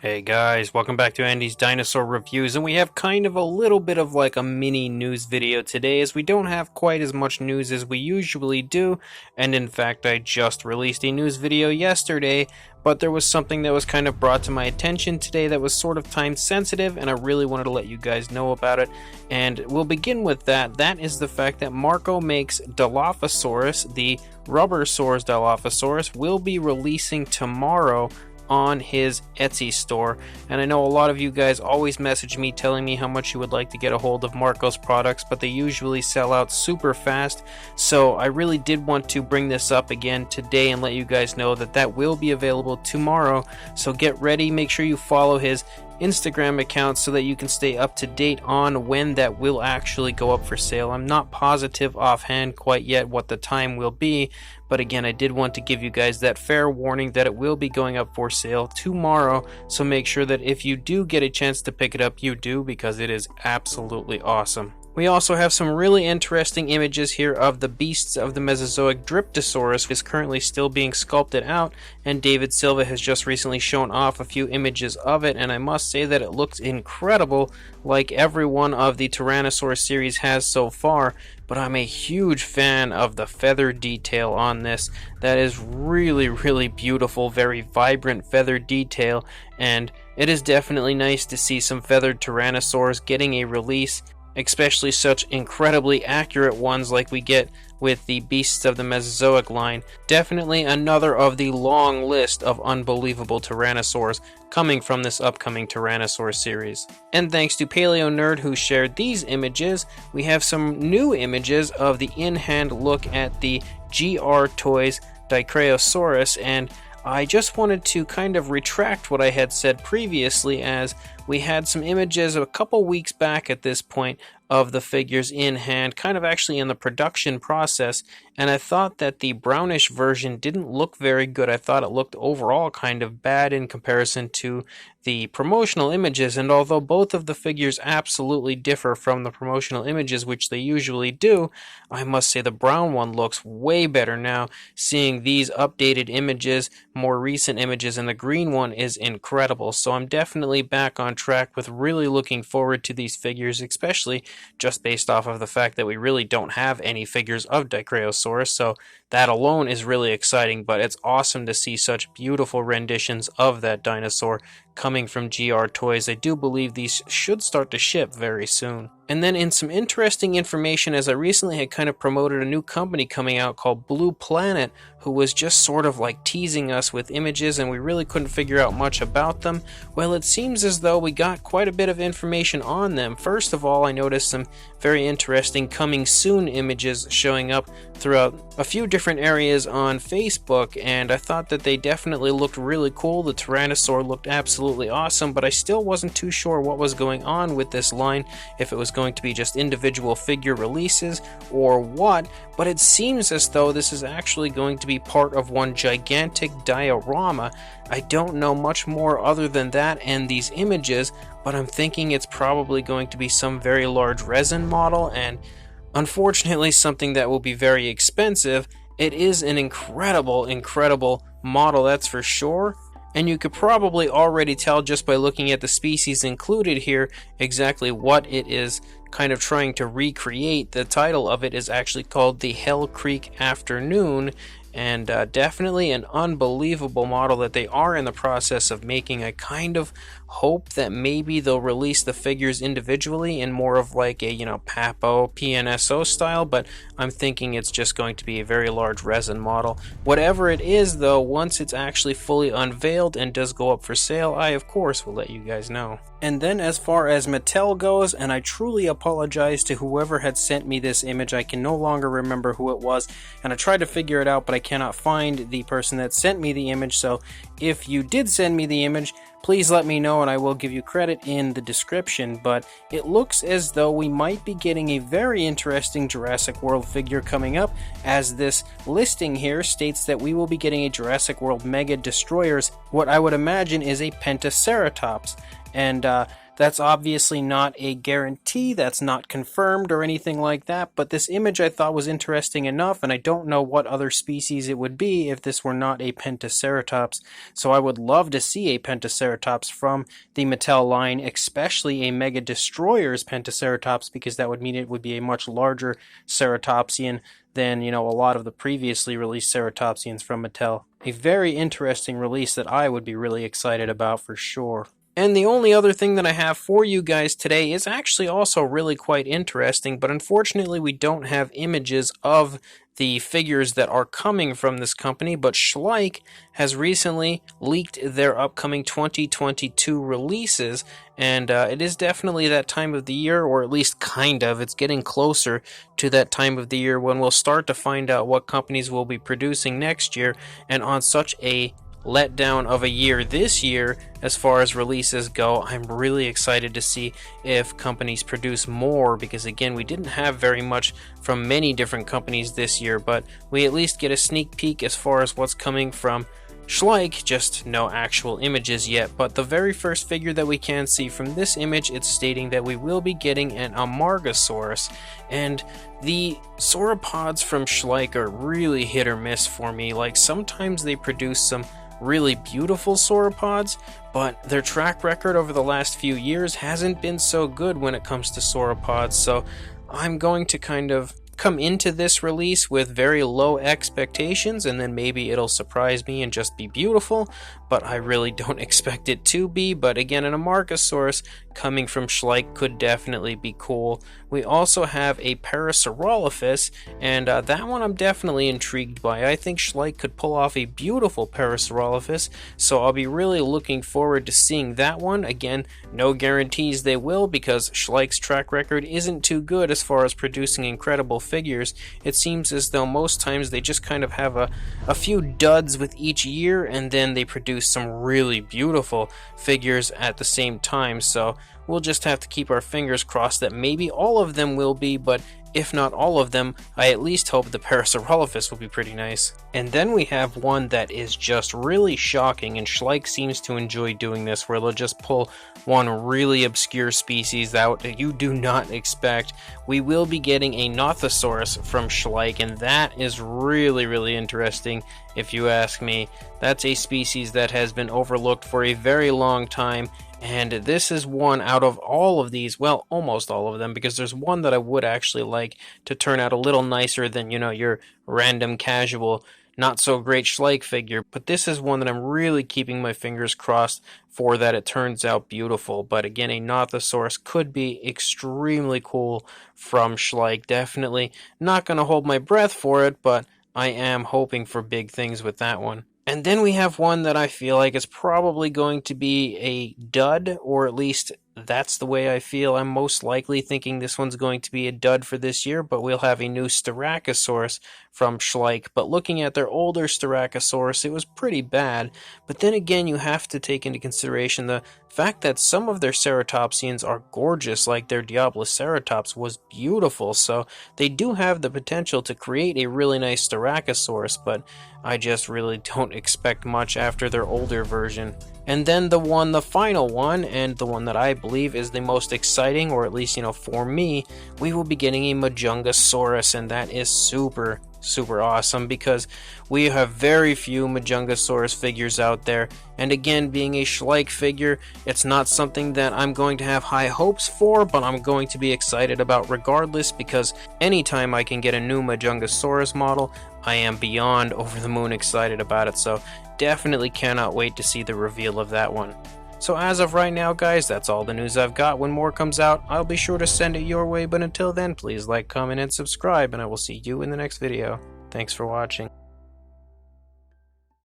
Hey guys, welcome back to Andy's Dinosaur Reviews, and we have kind of a little bit of like a mini news video today as we don't have quite as much news as we usually do, and in fact I just released a news video yesterday, but there was something that was kind of brought to my attention today that was sort of time sensitive, and I really wanted to let you guys know about it, and we'll begin with that. That is the fact that Makes Dilophosaurus, the Rubbersaurs Dilophosaurus, will be releasing tomorrow on his Etsy store. And I know a lot of you guys always message me telling me how much you would like to get a hold of Marco's products, but they usually sell out super fast, so I really did want to bring this up again today and let you guys know that that will be available tomorrow. So get ready, make sure you follow his Instagram account so that you can stay up to date on when that will actually go up for sale. I'm not positive offhand quite yet what the time will be, but again, I did want to give you guys that fair warning that it will be going up for sale tomorrow, so make sure that if you do get a chance to pick it up, you do, because it is absolutely awesome. We also have some really interesting images here of the beasts of the Mesozoic Dryptosaurus is currently still being sculpted out, and David Silva has just recently shown off a few images of it, and I must say that it looks incredible like every one of the Tyrannosaur series has so far, but I'm a huge fan of the feather detail on this. That is really beautiful, very vibrant feather detail, and it is definitely nice to see some feathered Tyrannosaurs getting a release, especially such incredibly accurate ones like we get with the Beasts of the Mesozoic line. Definitely another of the long list of unbelievable Tyrannosaurs coming from this upcoming Tyrannosaur series. And thanks to Paleo Nerd who shared these images, we have some new images of the in-hand look at the Toys Dicraeosaurus, and I just wanted to kind of retract what I had said previously, as we had some images a couple weeks back at this point of the figures in hand, kind of actually in the production process, and I thought that the brownish version didn't look very good. I thought it looked overall kind of bad in comparison to the promotional images, and although both of the figures absolutely differ from the promotional images, which they usually do, I must say the brown one looks way better now. Seeing these updated images, more recent images, and the green one is incredible, so I'm definitely back on track with really looking forward to these figures, especially just based off of the fact that we really don't have any figures of Dicraeosaurus, so that alone is really exciting, but it's awesome to see such beautiful renditions of that dinosaur coming from GR Toys. I do believe these should start to ship very soon. And then in some interesting information, as I recently had kind of promoted a new company coming out called Blue Planet, who was just sort of like teasing us with images and we really couldn't figure out much about them. Well, it seems as though we got quite a bit of information on them. First of all, I noticed some very interesting coming soon images showing up throughout a few different areas on Facebook, and I thought that they definitely looked really cool. The Tyrannosaur looked absolutely awesome, but I still wasn't too sure what was going on with this line, if it was going to be just individual figure releases or what, but it seems as though this is actually going to be part of one gigantic diorama. I don't know much more other than that and these images, but I'm thinking it's probably going to be some very large resin model, and unfortunately something that will be very expensive. It is an incredible model, that's for sure, and you could probably already tell just by looking at the species included here exactly what it is kind of trying to recreate. The title of it is actually called the Hell Creek Afternoon, and definitely an unbelievable model that they are in the process of making. I kind of hope that maybe they'll release the figures individually in more of like a, Papo PNSO style, but I'm thinking it's just going to be a very large resin model. Whatever it is though, once it's actually fully unveiled and does go up for sale, I of course will let you guys know. And then as far as Mattel goes, and I truly apologize to whoever had sent me this image, I can no longer remember who it was, and I tried to figure it out, but I cannot find the person that sent me the image, so if you did send me the image, please let me know and I will give you credit in the description. But it looks as though we might be getting a very interesting Jurassic World figure coming up, as this listing here states that we will be getting a Jurassic World Mega Destroyers, what I would imagine is a Pentaceratops. And That's obviously not a guarantee, that's not confirmed or anything like that, but this image I thought was interesting enough, and I don't know what other species it would be if this were not a Pentaceratops. So I would love to see a Pentaceratops from the Mattel line, especially a Mega Destroyer's Pentaceratops, because that would mean it would be a much larger ceratopsian than, a lot of the previously released ceratopsians from Mattel. A very interesting release that I would be really excited about for sure. And the only other thing that I have for you guys today is actually also really quite interesting, but unfortunately we don't have images of the figures that are coming from this company, but Schleich has recently leaked their upcoming 2022 releases, and it is definitely that time of the year, or at least kind of. It's getting closer to that time of the year when we'll start to find out what companies will be producing next year, and on such a letdown of a year this year as far as releases go, I'm really excited to see if companies produce more, because again, we didn't have very much from many different companies this year, but we at least get a sneak peek as far as what's coming from Schleich, just no actual images yet. But the very first figure that we can see from this image, it's stating that we will be getting an Amargasaurus, and the sauropods from Schleich are really hit or miss for me. Like, sometimes they produce some really beautiful sauropods, but their track record over the last few years hasn't been so good when it comes to sauropods, so I'm going to kind of come into this release with very low expectations, and then maybe it'll surprise me and just be beautiful, but I really don't expect it to be. But again, an Amargasaurus coming from Schleich could definitely be cool. We also have a Parasaurolophus, and that one I'm definitely intrigued by. I think Schleich could pull off a beautiful Parasaurolophus, so I'll be really looking forward to seeing that one. Again, no guarantees they will, because Schleich's track record isn't too good as far as producing incredible figures. It seems as though most times they just kind of have a few duds with each year, and then they produce some really beautiful figures at the same time. So we'll just have to keep our fingers crossed that maybe all of them will be, but if not all of them, I at least hope the Parasaurolophus will be pretty nice. And then we have one that is just really shocking, and Schleich seems to enjoy doing this, where they'll just pull one really obscure species out that you do not expect. We will be getting a Nothosaurus from Schleich, and that is really interesting if you ask me. That's a species that has been overlooked for a very long time, and this is one out of all of these, well, almost all of them, because there's one that I would actually like to turn out a little nicer than, your random casual, not so great Schleich figure. But this is one that I'm really keeping my fingers crossed for, that it turns out beautiful. But again, a Nothosaurus could be extremely cool from Schleich. Definitely not going to hold my breath for it, but I am hoping for big things with that one. And then we have one that I feel like is probably going to be a dud, or at least that's the way I feel. I'm most likely thinking this one's going to be a dud for this year, but we'll have a new Styracosaurus from Schleich. But looking at their older Styracosaurus, it was pretty bad. But then again, you have to take into consideration the fact that some of their ceratopsians are gorgeous, like their Diabloceratops was beautiful. So they do have the potential to create a really nice Styracosaurus, but I just really don't expect much after their older version. And then the final one, and the one that I believe is the most exciting, or at least, for me, we will be getting a Majungasaurus, and that is super awesome, because we have very few Majungasaurus figures out there, and again, being a Schleich figure, it's not something that I'm going to have high hopes for, but I'm going to be excited about regardless, because anytime I can get a new Majungasaurus model, I am beyond over the moon excited about it. So definitely cannot wait to see the reveal of that one. So as of right now, guys, that's all the news I've got. When more comes out, I'll be sure to send it your way, but until then, please like, comment, and subscribe, and I will see you in the next video. Thanks for watching.